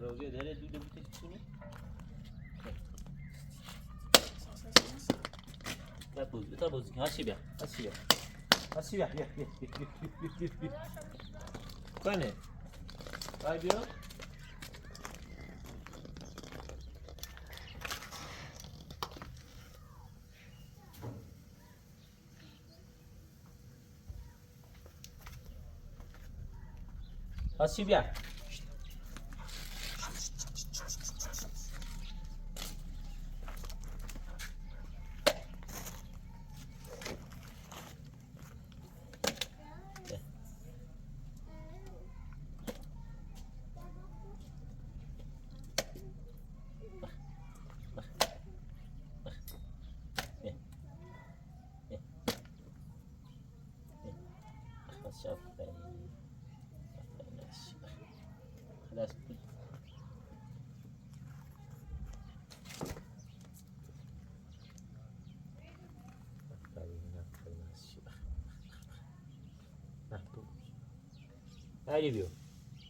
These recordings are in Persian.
روزی داره دوده بوده چونی؟ تا بوز هاشی بیا کنه بای بیا هاشی بیا خلاص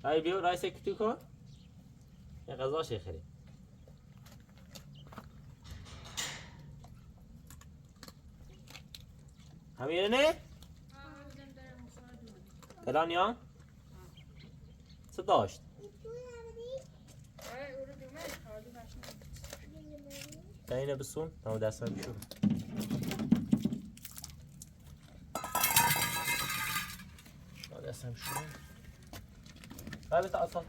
هاي بيو رايسك توكو يا غزاش يا خري همينه الان يا 16 تعينه بالصون تمام دستم بشو دستم شو هذا تعصبت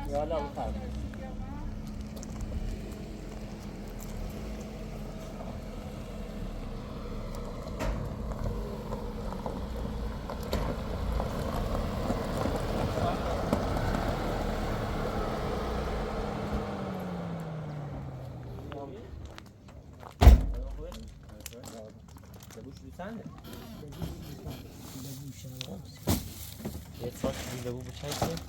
يلا بخير Sen de. Jetzt sollst du wieder wo Bescheid geben.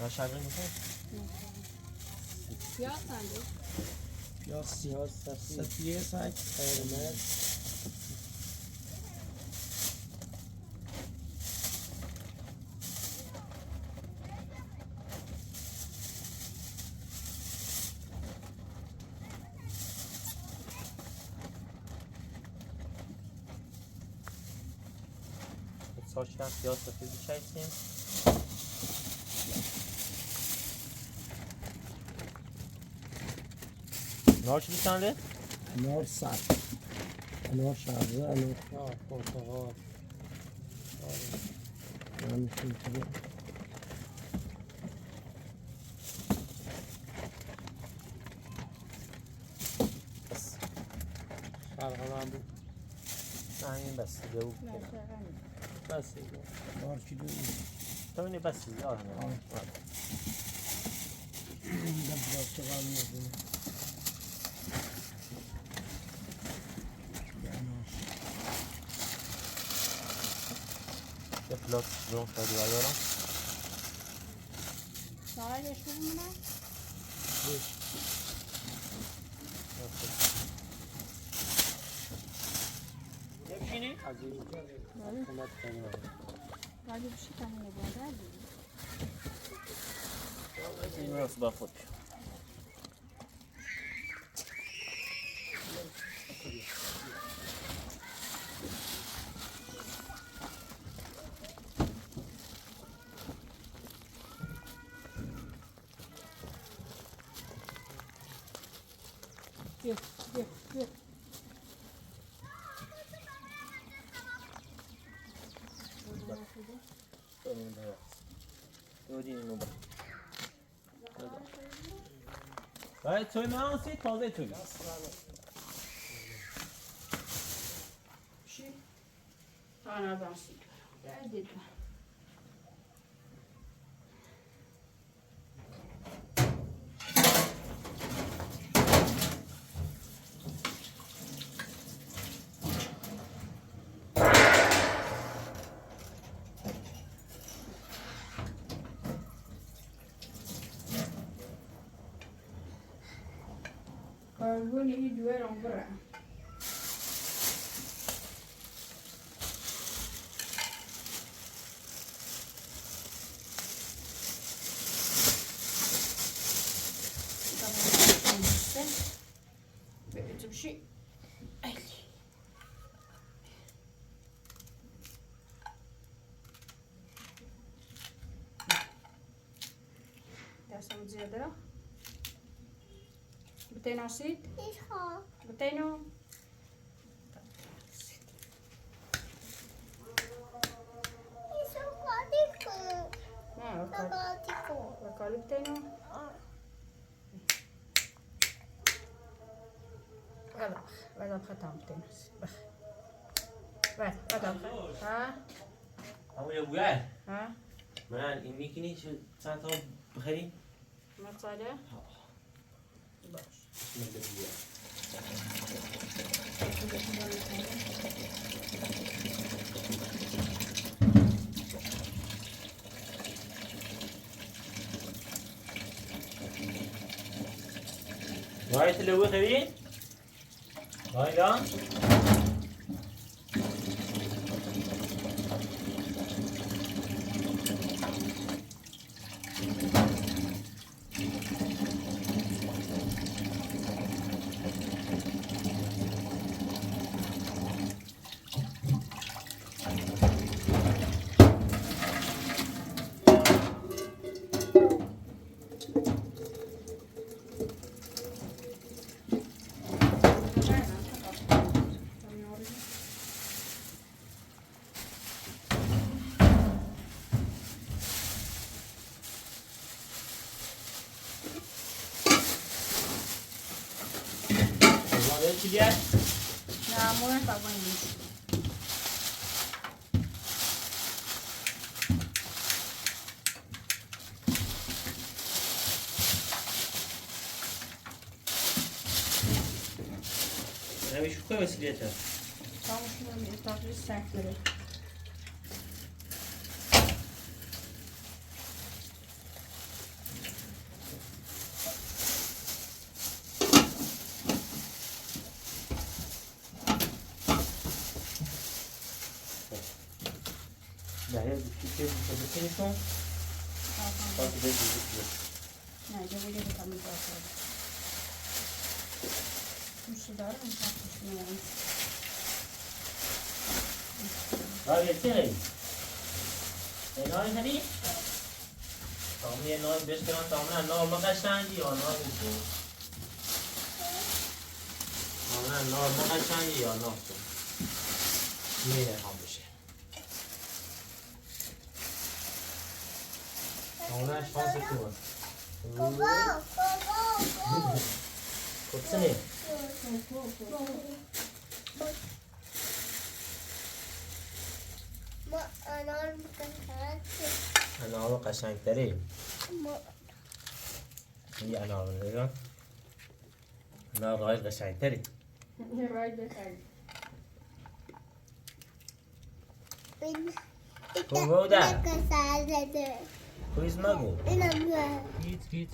Was schreiben wir denn? Ja, sen de. Piyaz, Safiye Sayt, Ermer. Saçtan siyah safir biçersin. Nar چی میسنده؟ انار سر انار شرزه انار پرتقال میتونی تو بس شرقه من بود نه این بس دیگه بود بس دیگه 4 کیلو تو اینه بس دیگه آره این دست چقدر میزنه یه پلات برون خیلی بردارم سارا یشو بمونه؟ یه بشینی؟ از اینجا اومد کنیم ولی بشی کنه نباده دیگه این راست با خود Gel. باید توی من آنسی تازه توی Şey, anadan süt. Gel dedim. Carbone i due non vorrà. تمشي أهلي دستم زيادة بتينا عصيد بتينا وكالي بتينا غدا ختام بتينا غدا ها اما يا ابويا ها من این میکنی چند تا بخری؟ ما صالح باش وای تلوی خری؟ وای لان؟ چی بیاد؟ نه مورن بابا نیست نمیشه خواه وسیلیت هست تماشون تقریبا سخت داره نه چی بکنیشون؟ خواهد بگید نه جوری بکنم باید میشه داره میشه آره چی هایی؟ اینایی هنی؟ تامی یه نای بشکنن تامنه نار مقشنگی یا نار بزن تامنه نار مقشنگی یا نار بزن میره هم بشه تامنه شانس تو کتسنی انار قشنگ تری این انار نگاه انار غیر قشنگ تری راید بخیر بودا کویز مگو اینم هیچ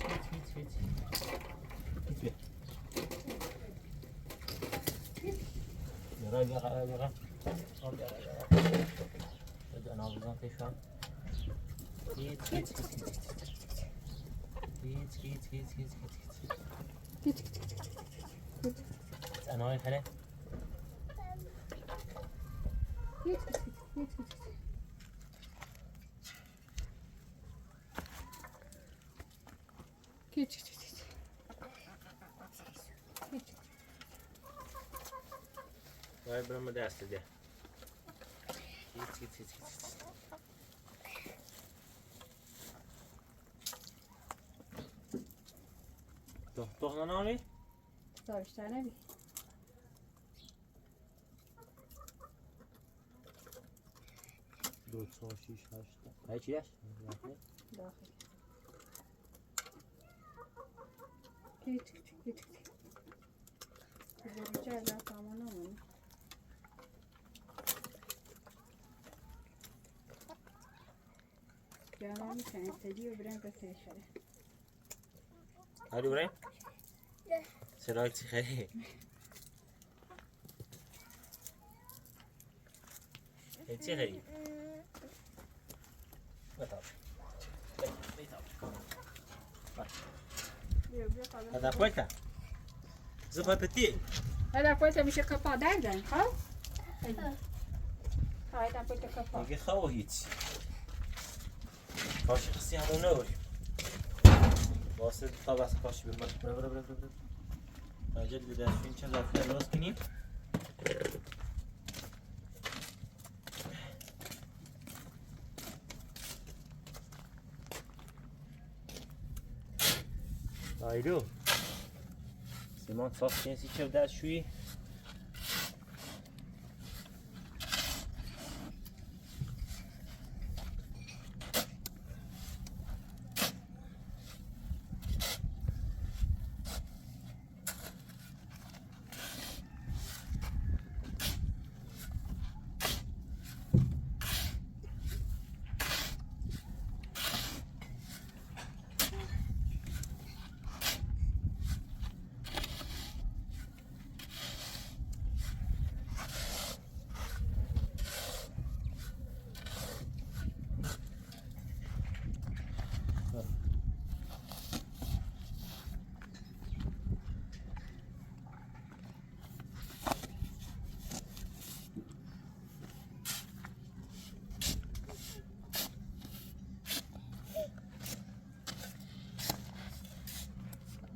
يلا يلا بدأ نابضان تشوان أنا هاي خلي وای برام دست ده تو نامی؟ داشته نبی دو چهار شیش هشت های چی هست؟ داخل بزرگی از تمام نمونی جانا میکنه تدی و برن بسیار شده هادي بریم؟ سرایت چی خیلی؟ چی خیلی؟ بتاب هذا كويتا زخواه پتی هذا كويس مش كفا داردن خب هاي تا كويس كفا دیگه خواه هیچ کاشی خسی همون نوری واسه تا بس کاشی بمر برا راجل به دستشوین چند رفته راست کنیم Ayru. Simon saf cinsi çev destşuyi.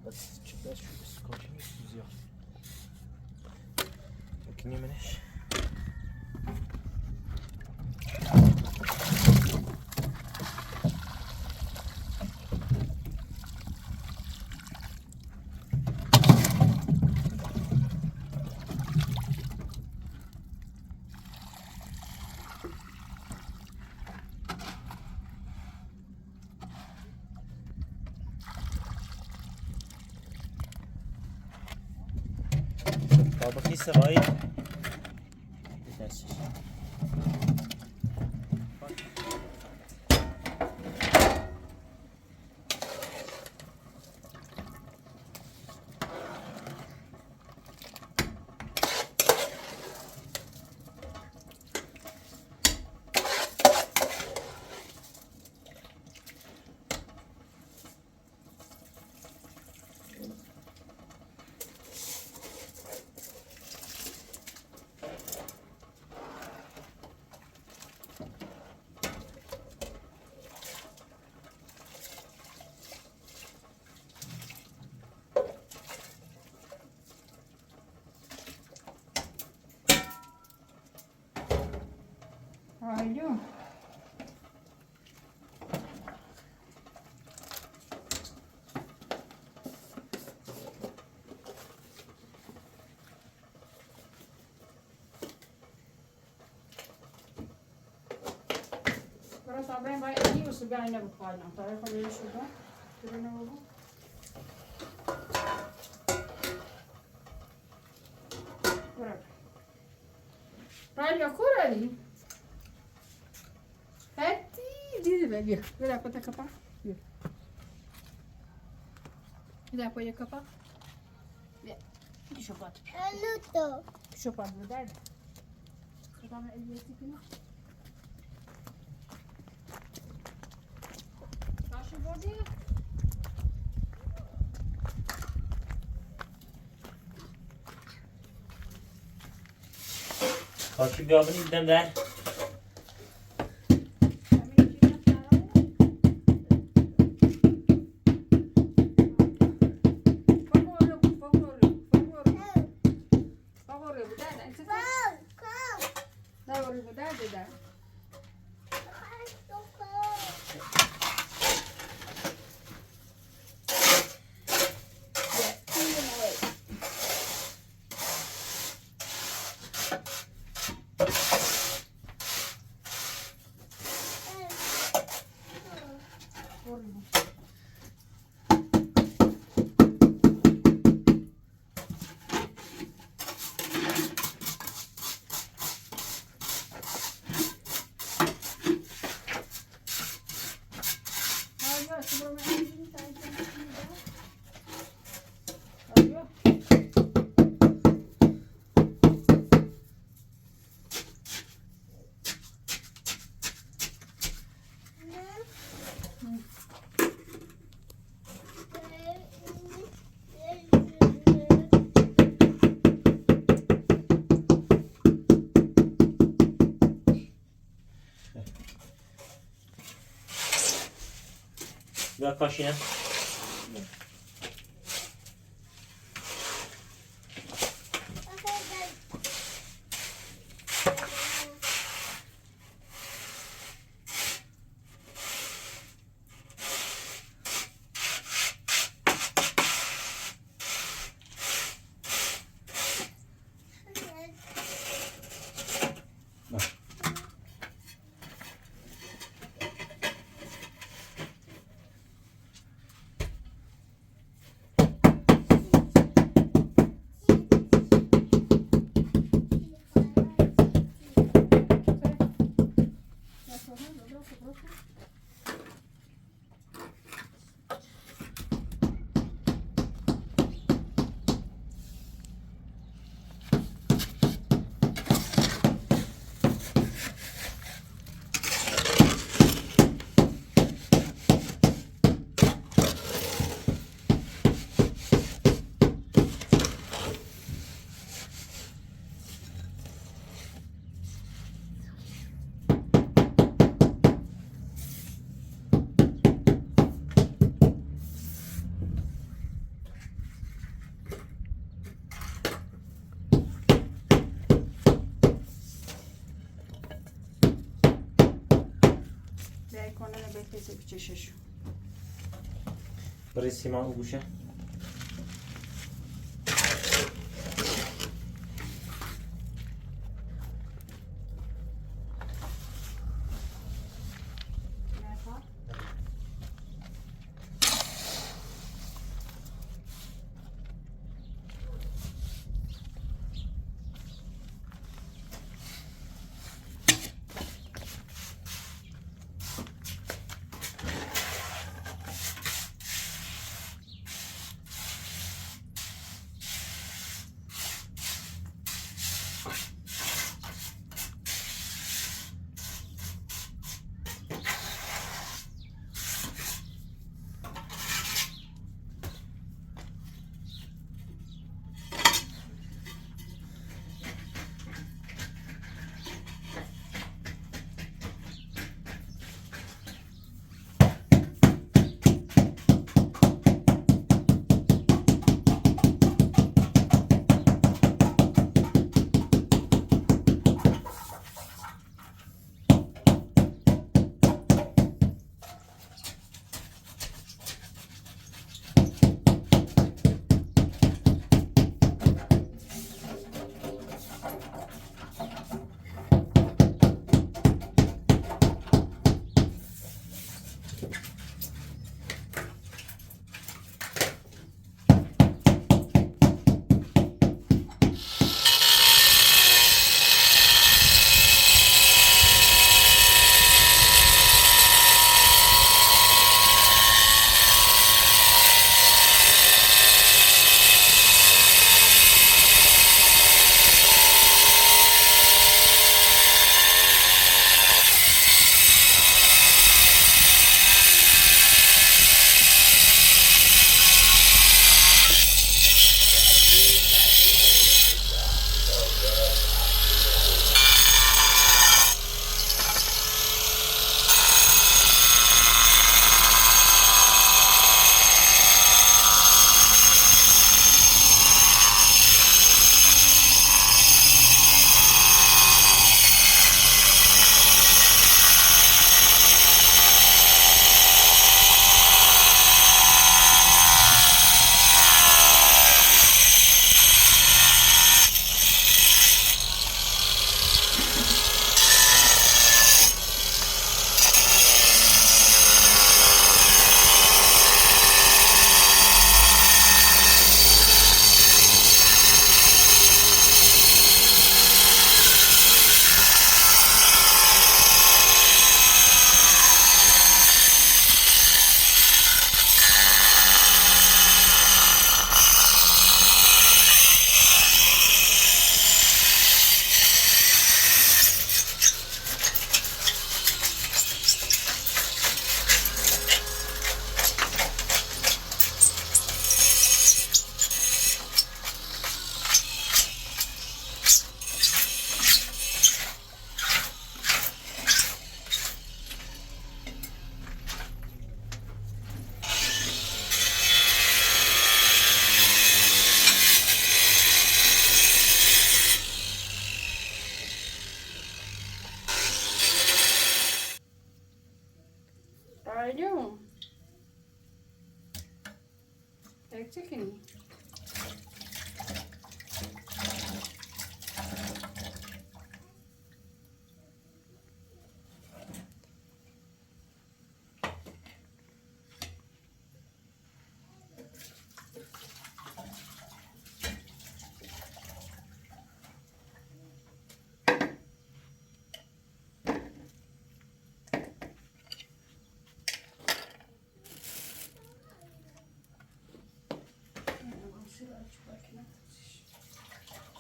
بس بس شو بس كوشني زياد لكني منش طابخي صغير بتنسش Olha. Agora tá bem, vai ali, o sugar ainda não pode não, tá? Vai fazer o sugar, tira na ovo. Olha a cor ali. Diz, velho. Olha quanta capa. Olha quanta capa. Deixa eu botar. Deixa eu botar, verdade? Eu tava ali aqui não. Acho bonito. کاشی بیا بنی بدم در kaşığına. کنه بهتره بچشش. برسی ما او گوشه. چه کنی؟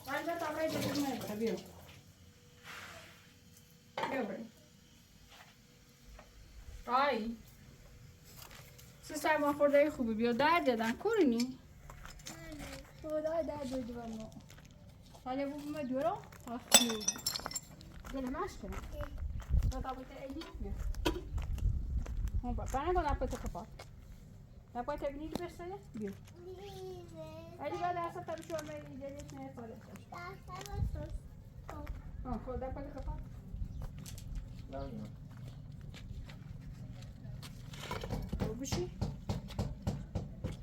بعد تا برای دیگه نمی‌خوام بیام. بیا بریم. آی. سیستم ما خورده خوبی بیا درد دادن کورینی. خدای درد دادی بابا. حالا بابا دورو. آخه. دل ماش کنه. تا باید ایدی بیا. هم با پناه کن اپوت کپا. اپوت بینید بسته بیا. علی بعد اصلا تبي شو ما يجلس ما يفعل خذ اپوت کپا. لا بشی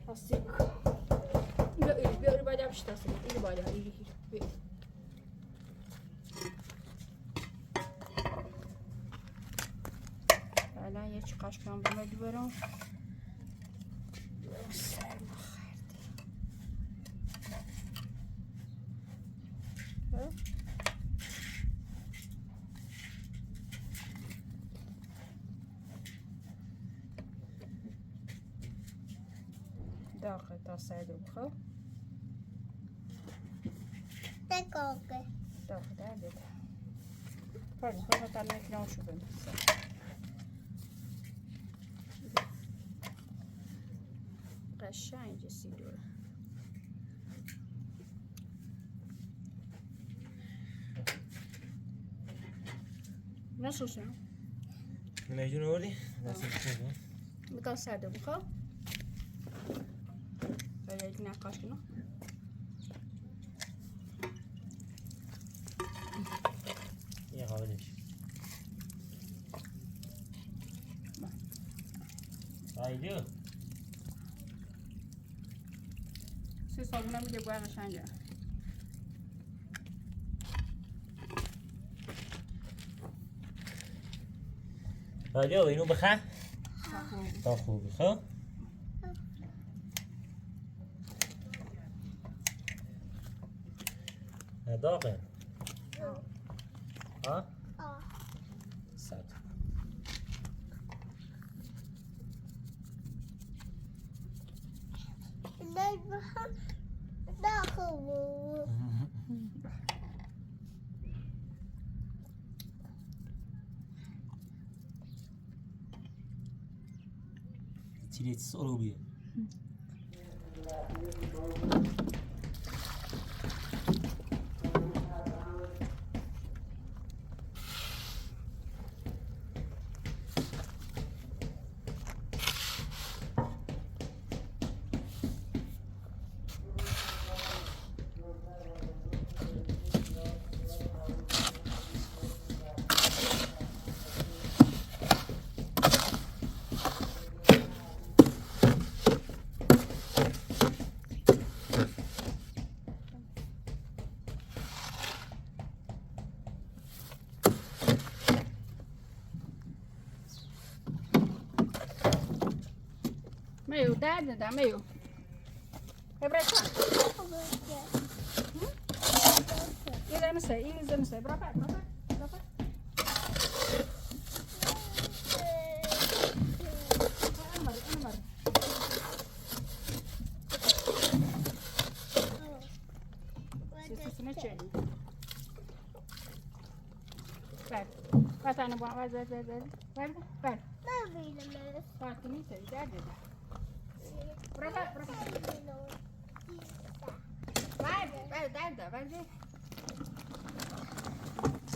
هستی بیا باید بشی تاسه اینو باید بیا الان یه چی قشقم بمدی برم سر مخرده داخل تا سعید رو بخور دقیقه داخل درده پردیم خواهی تا نکنم شو بند قشنگ جسی دوره نسوسه نمیجون آوردی؟ دست بکنم بتا سرده بخور یک نقاش کنم یه قابلش آیدو سی صابونه میگه باید قشنگه آیدو اینو بخواه تا خوب بخواه داغه ها؟ صد تیریت صروبیه میو درد دادم میو ابراهیم یه زنسه این زنسه برافت Tane bu ver. Farkını söyle dedi. Bırak. Ver de.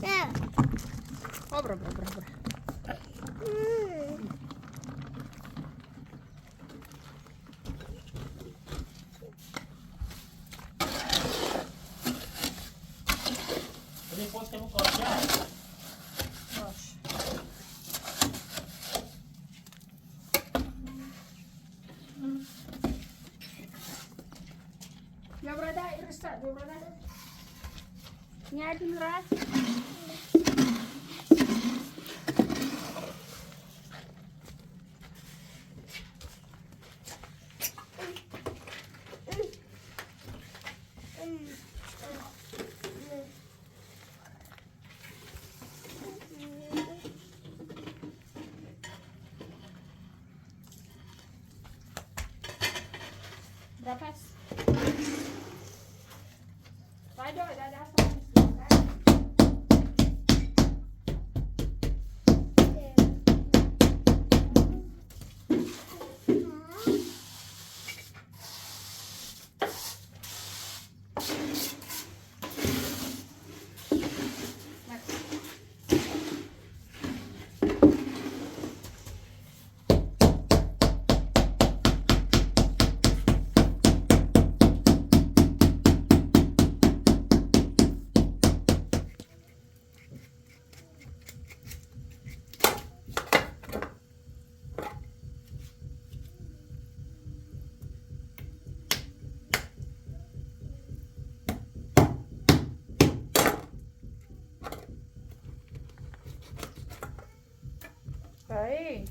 Ne? Bırak. Depois que eu vou cortar. Dobra. Nie, ten raz. Berapa? Ayo, ada apa? Aí.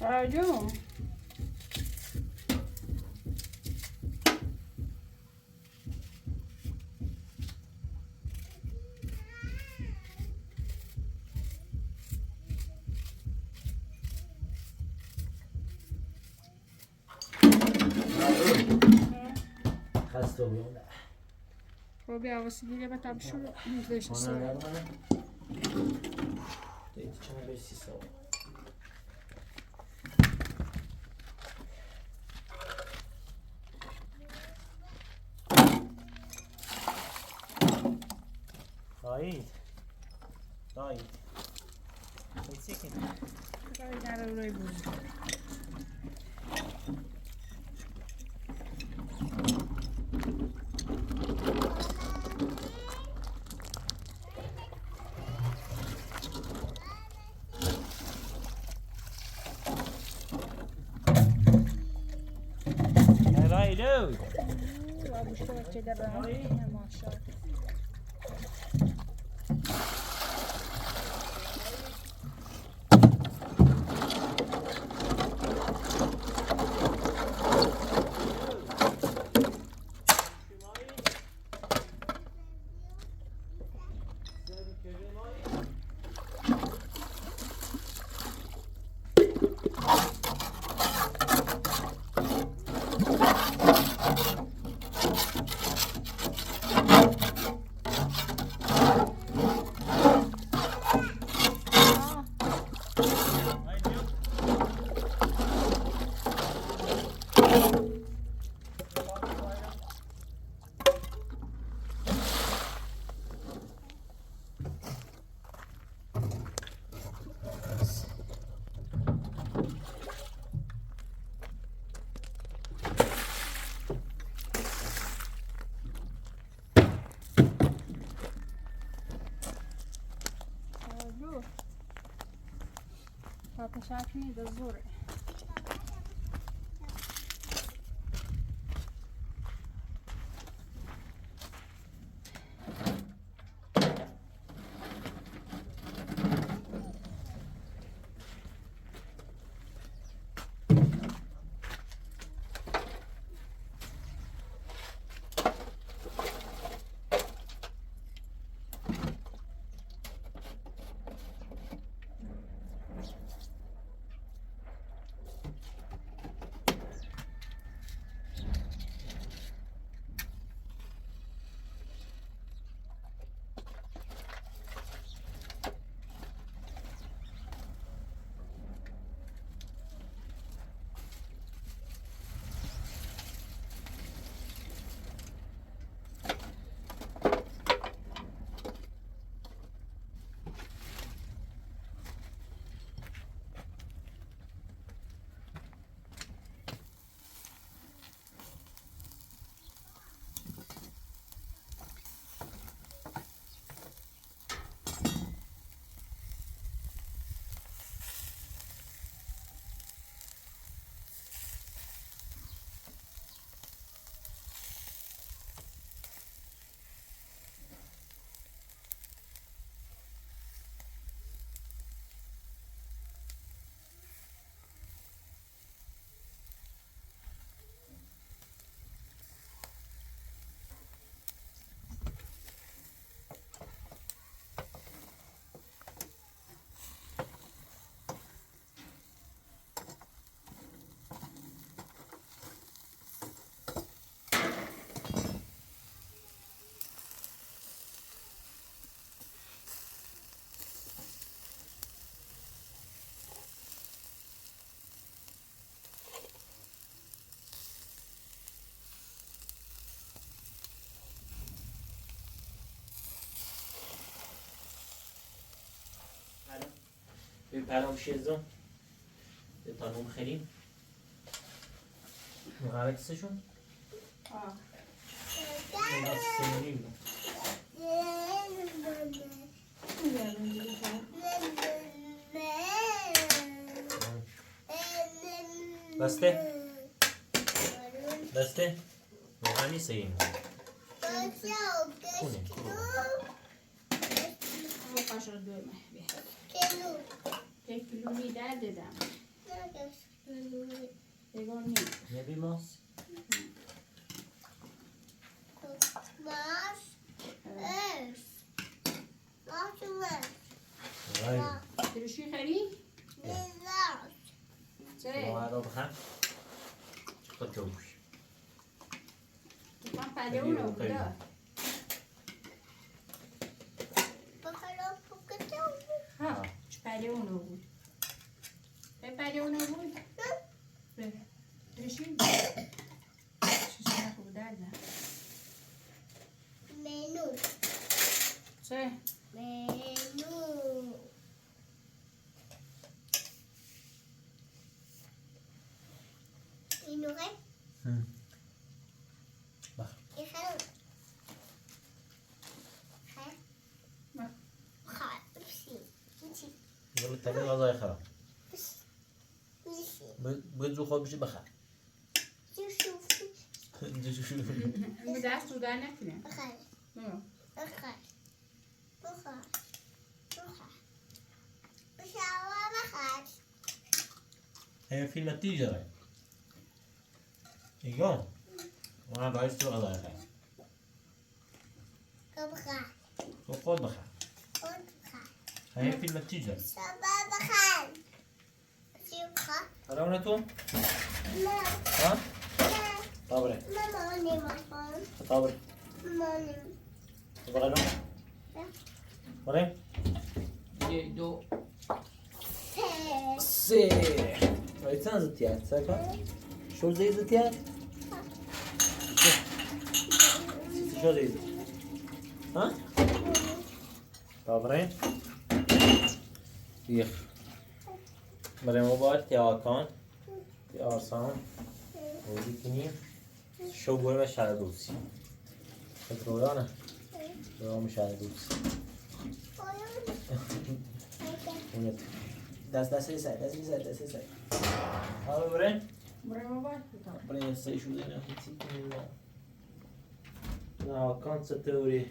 Ayo. خسته oluyorum da. Robi havası değil ama tabii şu yüzleşmesi. Ona ver bana. İçine 5 sis al. Sait. Sait. Eksik mi? Kadar orayı buldum. Hello. Bu işte bahçede ben. Maşallah. Papa şarkıyı da zor. بپرم شیزم به تانوم خیلیم مقابل سشون اینا سنیم بسته بسته مغانی سیم کنه Bu kaşığı dövme. Tek kilo lider dedim. Egon ne? Ne bir mas غاي Tırışı khari? Şey, وهذا بخم قطوش tutan paleo bu da. Ha, paleo bu. Paleo bu. Tırışı. Şişe bu da. Menú. Şey, Menú. ¿Y no hay? Bak. Dejaron. Bak. Sí. Sí. يلا تاني غزاي خرا Sí. بجو خواب بشي بخا bu da sudan ne filan. Bajar. Hı. Bajar. Bajar. Bajar. Bajar. هي في النتيجة اليوم وانا بعيش تو غزاي خرا Bajar. وخود بخا Bajar. هي في النتيجة Bajar. Bajar. هلا توم No. ها طابرة Mamá, ni mamá. طابرة Mamá. تبغى لون وري دو Sí. سي رأيتنا زتيات ساكا شو زي زتيات شو زي زت ها طابرة يخ برای موبایل تیاکان تیارسان بودی کنیم شو بریم شهر دوسی خد رویانه برام شهر دوسی اونت دست سعی حالا برن برای ما باید بودم. برای سعی شده نه هیچی نه آکان ستوری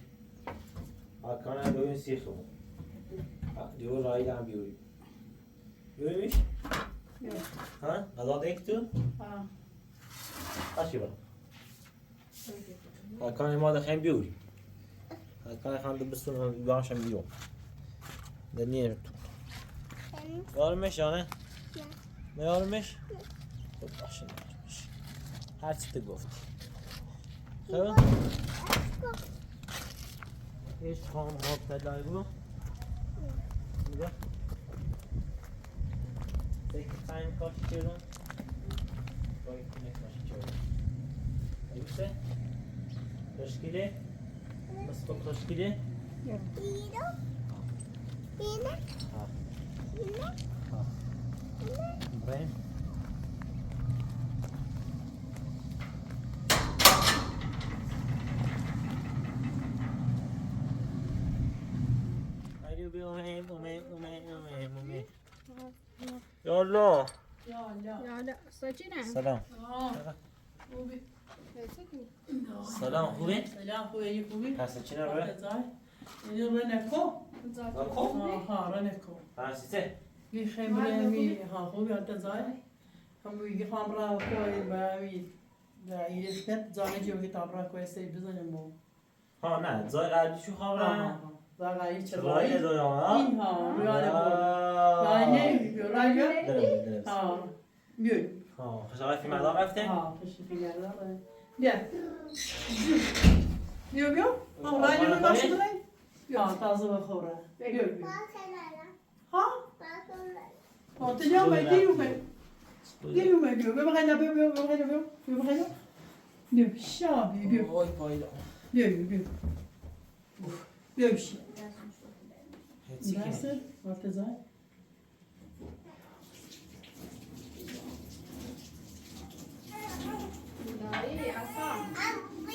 آکان هم ببین سیخ بود دیو رایی هم بیوری بیوریش؟ ها؟ غذا دیک تو؟ ها. باشی برم آکان ما دخیم بیوری آکان خانده بستون هم باشم بیوم در نیه تو یارمش آنه؟ نه یارمش؟ خب باشه نمیش هر چی تو گفتی خب؟ هیچ خواهم مبتلای بود نگاه Take your time, coach children. Going to next one, children. Ayuse? Koşkili? Nasıl koşkili? Pino. Pino. Ha. Pino. Ha. Ibrahim? Haydi bir umeyim. Yallah. یالا سچینه؟ سلام. خوبی؟ سلام خوبه؟ سلام خوبی؟ پس چی نروه؟ اینو رو نکو؟ نکو؟ ها رو نکو پسیته؟ می خیلی می ها خوبی آتا زای هم میگی خام را کوی با می دا یه زانه جو که تابرا کوی سی بزنیم مو ها نه زای قبلی شو خبره؟ زای چه رای رای زای ها؟ این ها رویانه بود رای نه رای درست ها بیوی ها خشاقه فی مدار رفته؟ ها خوشی فیگر داره بیا بیو هم رای نمی باشه داره بیا تازه بخوره بیو ها ها تجاو می دیو می بیو ببخیل بیو شابی بیو وای پایلا بیو شی هیچی که درسته وقت زای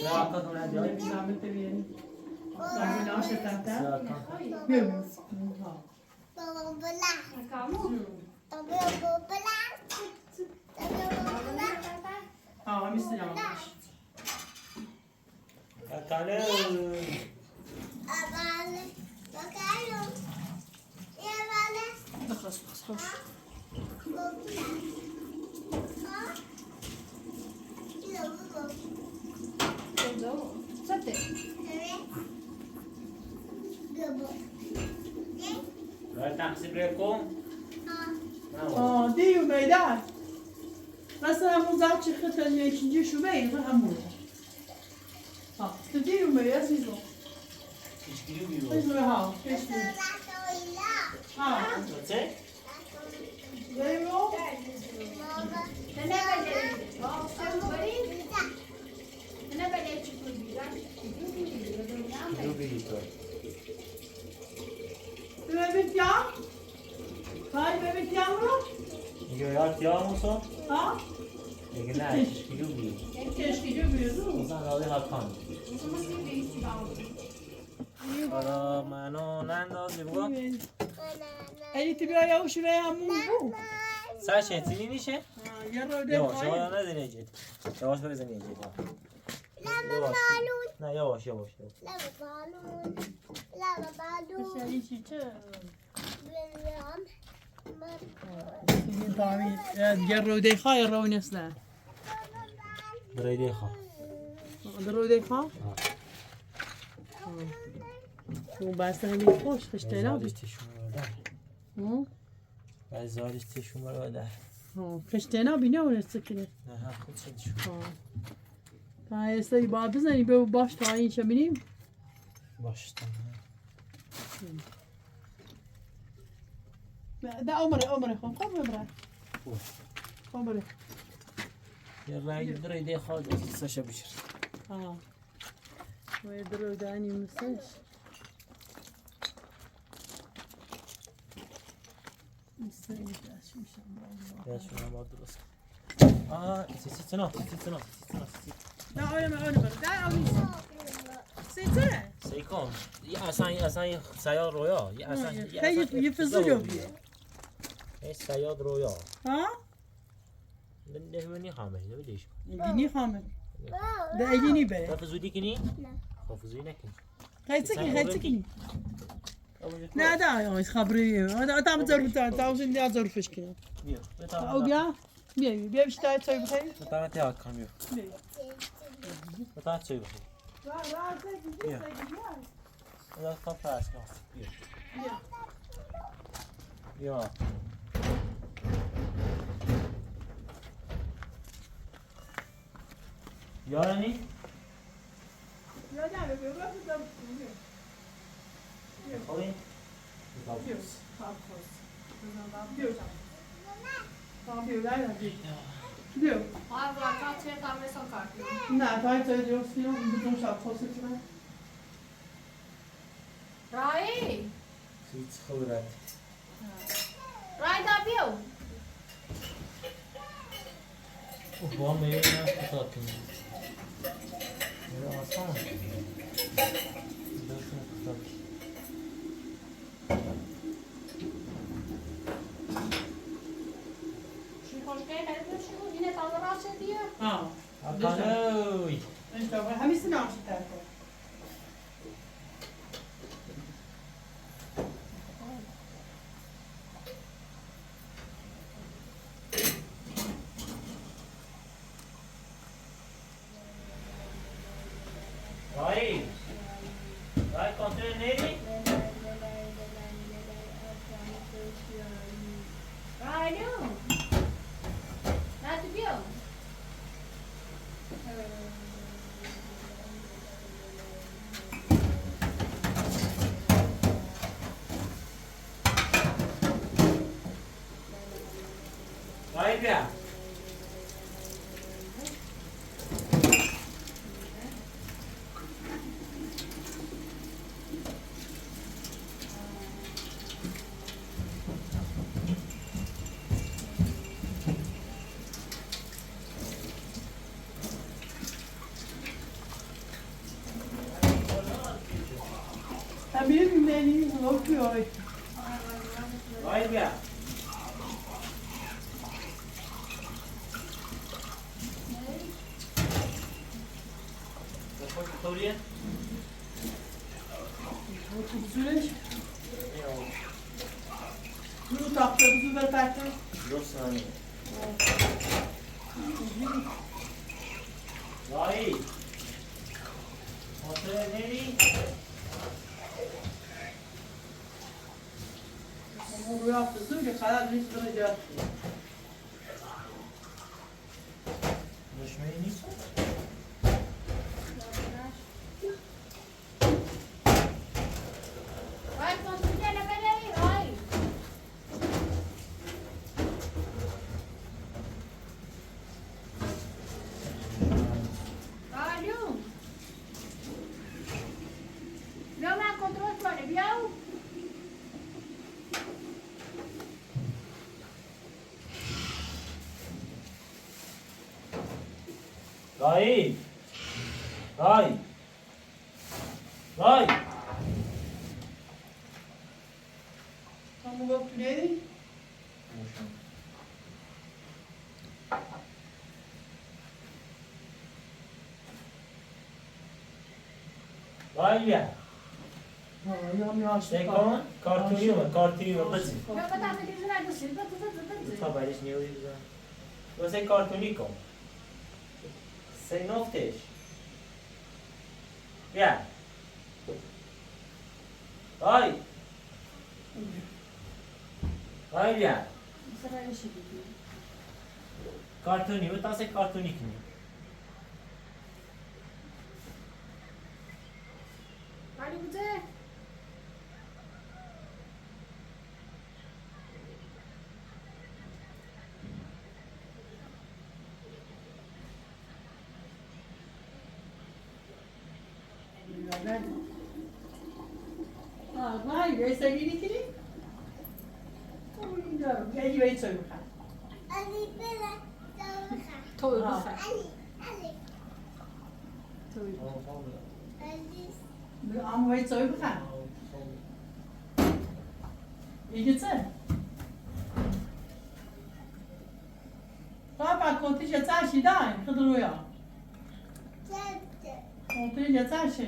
نه آقا کنه دیاری بیو زحمت بیاری زحمت ناشه تحت سیاکان بیو ها Tolong belah. Kamu? Tolong belah. Tolong belah. ها همیشه نامش اکانه Abang. Bakayu. Ya balik. بخص خوش Belah. Ha? Ini کجا؟ سته؟ رای تقسیم ریکم نه دیو میدان مثلا همون زد چه خطر یکی شو بین همون ها تو دیو می عزیزم کشکیلو بیرو عزیزم ها کشتی ها چه؟ دیو نه بده. آب بری؟ نه بده چیکار بیار؟ کشکیلو بیرو تو ببین یا های ببین یا رو میگه یاد یا موسا؟ ها میگه نه کشکیلو بیرو کشتی جو بیرو موسا راضی حکان حالا منو نندازی بگو ای تی بیا یا شو همون بو سرش احتیلی نیشه؟ یه رو ده یواش پای یواش نزنی اجید یواش بزنی اجید یواش نه یواش Lava balon. Lava balon. شایی چی چه Bilmiyorum. این تامی دیگه رو ده خای رو نسله برای دیخوا رو ده خا تو بس همین خوش خشته زالش تشون رو در زالش تشون رو در خشته بینه اون سکنه نه هم خود شدشون تا ایسایی با بزنی به باش تا این چه بینیم باش ده عمره خب ببره خب بره یه رای برای دیخوا سشا بشر و یه درو دانی مسش مسش یاشون هم باید درست سیستنا نه آره بره ده آمیش سیتره سیکن یه اصلا سیار رویا یه اصلا یه فضل جو این سیاد رویا ها ده منی خامش ده بدیش اینجینی خامل ده اینجینی بره خب زودی کنی نه. خب زودی نکن خیلی کنی نه ده آیس خبری آدم ضرور تا تاوزن ده ضرور فش کنه بیا او بیا بیا بیشتر چای بخیر بتا تا کن بیا بیا بتا چای بخیر بیا بیا تا پاس کن بیا بیا یارانی خوبی بیا Ai, vou lá, você tá me socando. نه تا چای دیو سیو بدون شب خواسته چرا Rai! هیچ خبرت Rai da Bill! با میره نه خطا کنی میره آسان داشتن خطا کنی Și hoșcai, care nu știu, vine ta la rasă dia. آه Akanoi انت همین سنا چی طرف Vai Vai contra nele Rai, nu! Da tu Bill! Vai Bia همین منی اوکی Vai Bia Depois de Toria süreç bunu taktığımızı da taktık 2 saniye Vai Contra nele ama bu yaptığı ki karar hiç duracak Düşmeyi niçin? Rai, contra o dele, peraí, Rai! Rai, nu! Não me controle, Tony, viu? Vai Vai Vai Tamam bak ne? Vai Bia Yam yaş. Tekon kartuni var kartuni var bacı Eu vou dar pra eles lá do Silva, Trabalhas nele já Você kartuni kom Sem noftes Bia Vai Vai Bia Kartuni var tase kartuni kimi Rai, nu putea? Ha, vay be sevgili kiri. Gel ve söyle bakalım. Ali böyle doğru. Thôi, Ha. rusa. Ali. Ali. Ama ve söyle bakalım. İyi gitsin. تعشي داعي خضر وياه جد وطريقة تعشي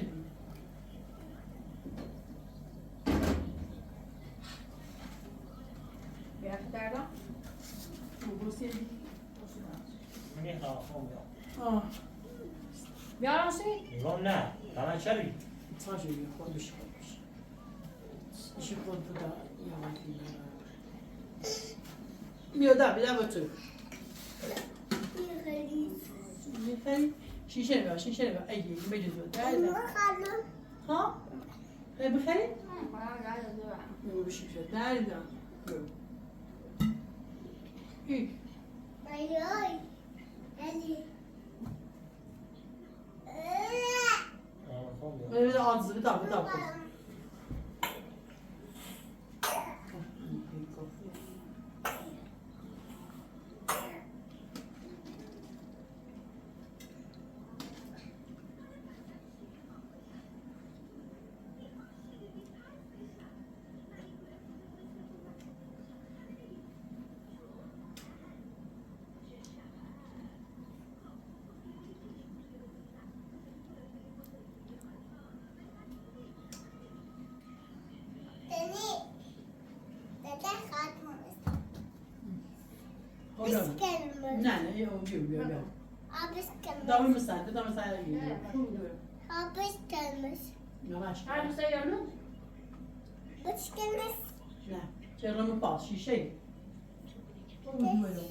بیا دردم وبوسي منی خواهم اه بیا راستی میگم نه تمام شبی تعشي خود بشي خود بدا بیا دا بیا بتو میخوای شیشه بیا ایگی بجزو أنا خالو ها بخير قاعد ادور يقول بالشيشه تعالي ده ايه أيوي ألي بده عض بتاع تاني تاتا خاتم بس لا كلمة لا بيو أبس ده كلمة مساعد أبس كلمة ماشي هر دوست یارو بس كلمة لا جرب باص شيء يلبس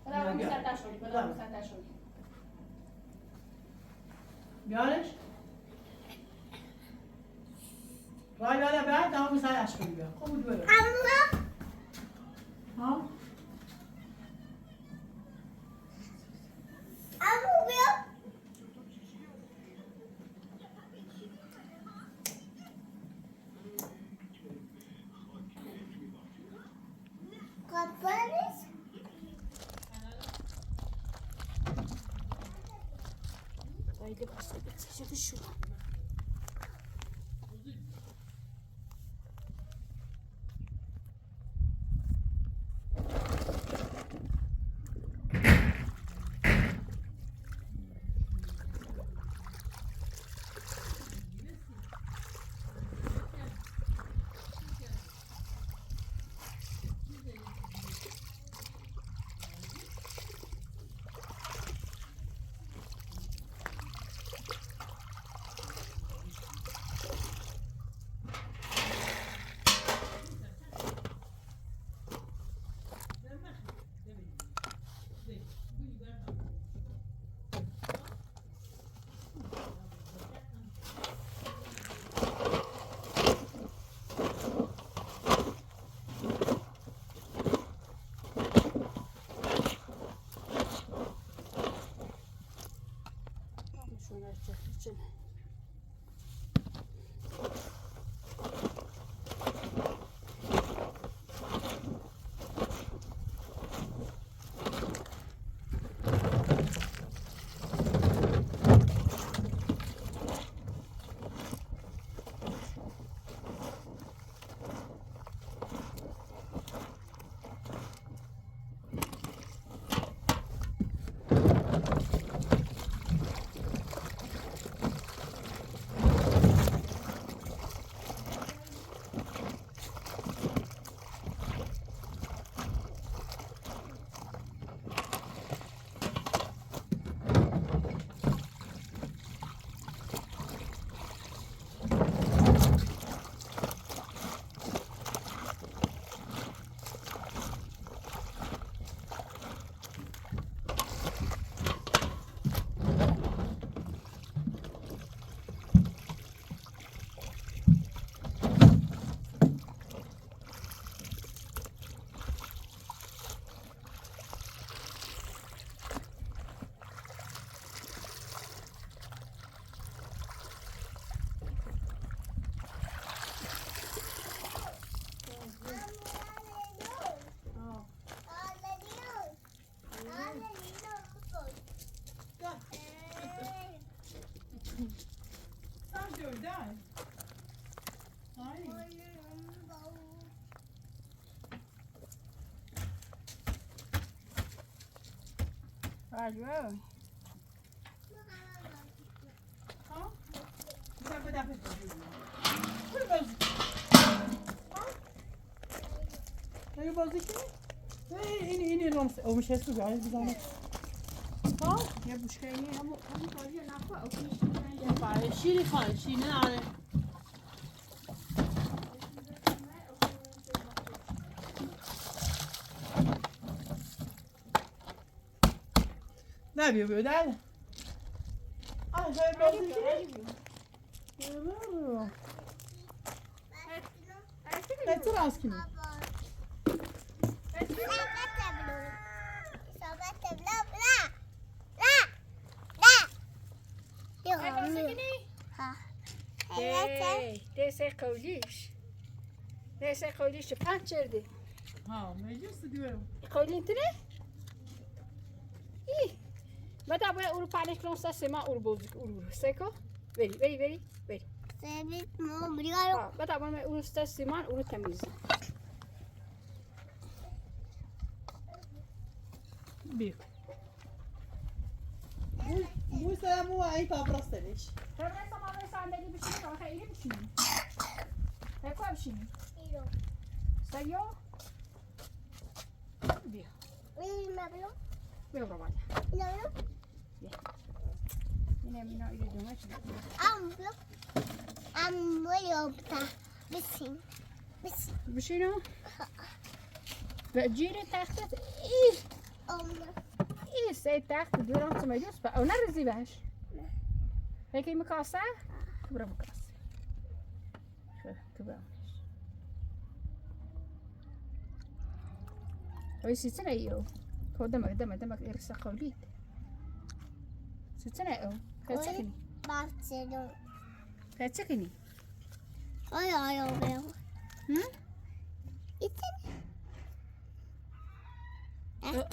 بلا مسطح شد بلا مسطح شد بیارش رای بله بعد دام مساعد عشق بیا خوب بود برو أما ها أما بيو قبلش haydi başladık şaşırdı şu şunu açacak için. آجوه ها بزن به دفعه برو بازی برو بازی کنی این رامس او میشه سو بیایی بزنه ها یه بوشکه اینی همون کاری نفع او یه پاره شیری خواهی شیری ناره نه بیا در آه جای بازی کنی برو تو راست کنی دسته قولیش دسته قولیش پنج چرده ها مجلس دیوام قولی انتره ای متى باید اورو پنج کنسته سما اورو بازی اورو سکو بری متى باید اورو سته سما اورو تمیز بیا بوی سلامو این تا برستنش فرمایید ما به صندلی بشینید تا خیلی بشینید تکو بشینید سیو بیا بیا برو بالا اینه مینا ایده دومه چی بشینو به جیر تختت ای سه تخت دوران سمیدوس با اون نرزی بهش هیکی مکاسه برو مکاسه تو برامش وی سیتنه ایو که دمک ارسا قولید سیتنه ایو خیلی چکنی خیلی چکنی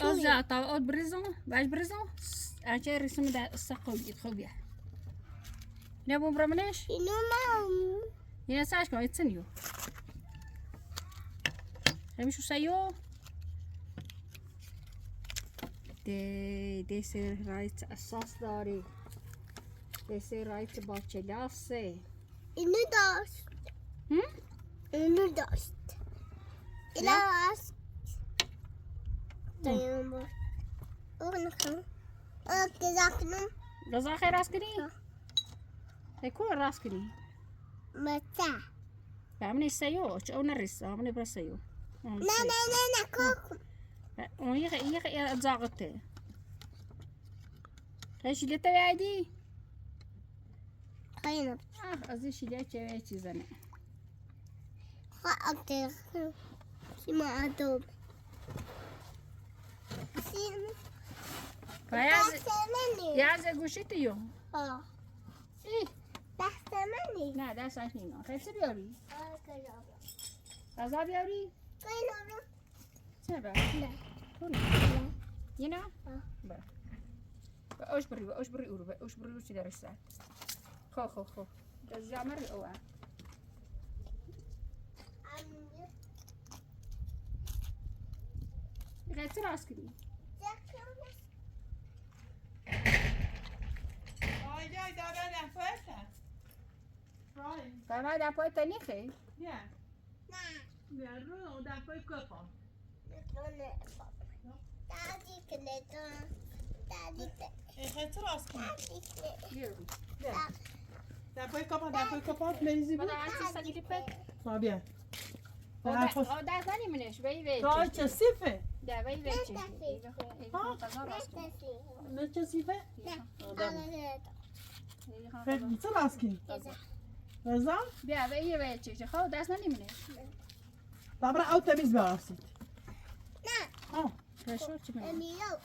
اوزا تا od برزون باش برزون اچه رسم ده استقبال خوبیه نه بوم برامنش یه ساعت کن ایتسنیو همیشو سایو ده رایت اساس داری ده رایت با چلاسه اینو داشت دایم بود اون خون گذاشتم رضا خیر راست کنی هکو راست کنی متى بعمل سایو چه اون رسا بعمل برا سایو نه کوک اون یه زاغته هیچ لیت عادی خیلی از شیله چه چیزا نه خاطر شما ادوب یازه گوشیتیو ای دست منی نه دستش نینا خیلی بیاری غذا بیاری چه با اینا با اوش بری او چی درسته خو از جامر او خیلی راست کنی آیا داره نفسه دامای دپای تنیخه نه نه رو دفعه کپا خیلی راست کنی دفعه کپا مریضی بود ما بیا دست نمیمونش وی رای چه سیفه ده وی نه چه سیفه خیلی چه راست کنی رضا بیا وی چه خب دست نمیمونش بابرا او تمیز براسید نه رشو چی میگه امیرو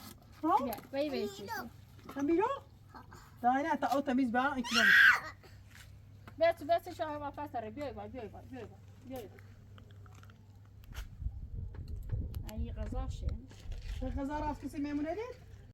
بیا وی چه امیرو دایره تا او تمیز برا اکنون بس شو هوا فاتره بیای این غذاشه غذا راست کسی میمونه دید